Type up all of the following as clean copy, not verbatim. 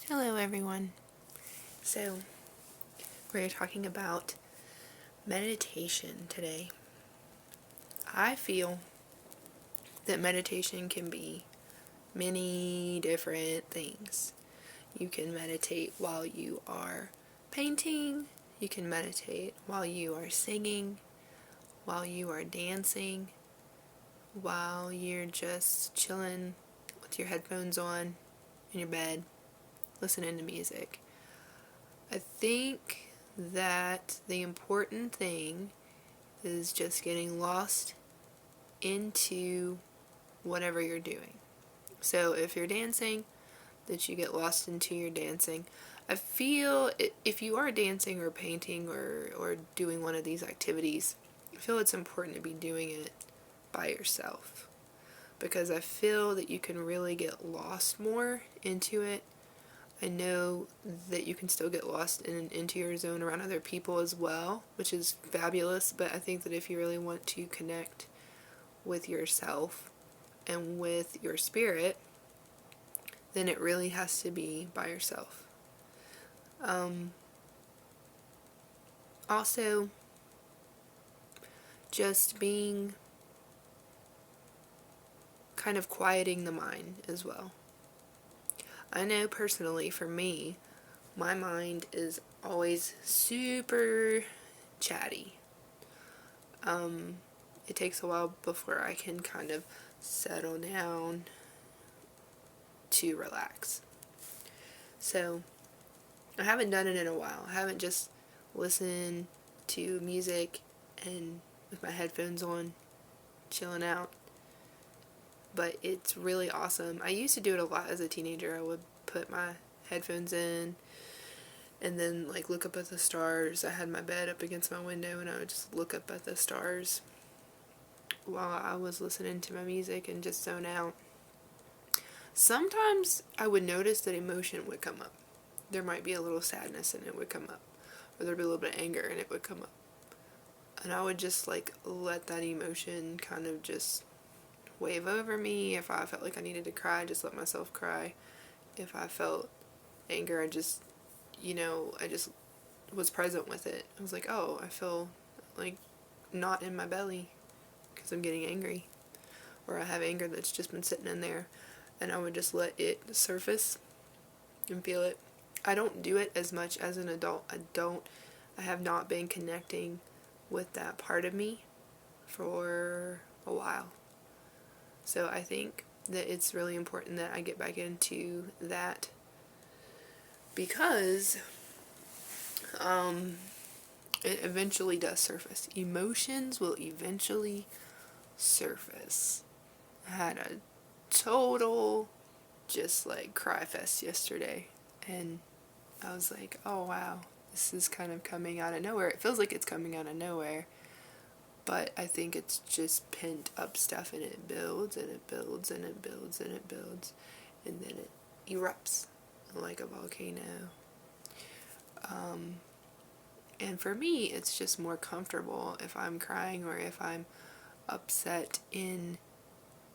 Hello everyone. So, we're talking about meditation today. I feel that meditation can be many different things. You can meditate while you are painting, you can meditate while you are singing, while you are dancing, while you're just chilling with your headphones on in your bed, listening to music. I think that the important thing is just getting lost into whatever you're doing. So if you're dancing, that you get lost into your dancing. I feel if you are dancing or painting or doing one of these activities, I feel it's important to be doing it by yourself, because I feel that you can really get lost more into it. I know that you can still get lost into your zone around other people as well, which is fabulous, but I think that if you really want to connect with yourself and with your spirit, then it really has to be by yourself. Also, just being kind of quieting the mind as well. I know personally for me, my mind is always super chatty. It takes a while before I can kind of settle down to relax. So, I haven't done it in a while. I haven't just listened to music and with my headphones on, chilling out. But it's really awesome. I used to do it a lot as a teenager. I would put my headphones in and then look up at the stars. I had my bed up against my window and I would just look up at the stars while I was listening to my music and just zone out. Sometimes I would notice that emotion would come up. There might be a little sadness and it would come up. Or there'd be a little bit of anger and it would come up. And I would just let that emotion kind of just wave over me. If I felt like I needed to cry, just let myself cry. If I felt anger, I just was present with it. I was like, oh, I feel like not in my belly because I'm getting angry. Or I have anger that's just been sitting in there. And I would just let it surface and feel it. I don't do it as much as an adult. I have not been connecting with that part of me for a while. So I think that it's really important that I get back into that, because it eventually does surface. Emotions will eventually surface. I had a total just cry fest yesterday, and I was like, oh wow, this is kind of coming out of nowhere. It feels like it's coming out of nowhere, but I think it's just pent up stuff, and it builds and it builds and it builds and it builds, and then it erupts like a volcano. And for me, it's just more comfortable if I'm crying or if I'm upset in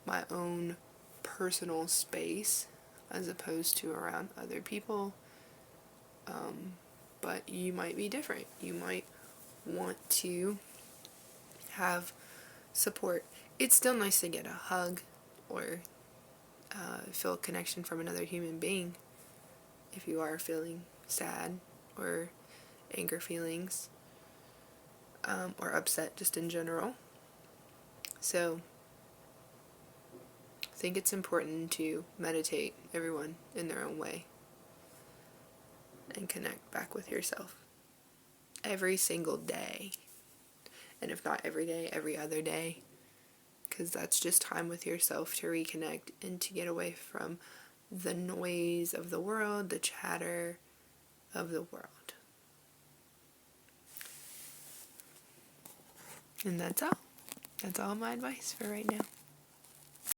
my own personal space as opposed to around other people. But you might be different. You might want to have support. It's still nice to get a hug or feel a connection from another human being if you are feeling sad or anger feelings, or upset just in general. So I think it's important to meditate, everyone in their own way, and connect back with yourself every single day. And if not every day, every other day, because that's just time with yourself to reconnect and to get away from the noise of the world, the chatter of the world. And that's all. That's all my advice for right now.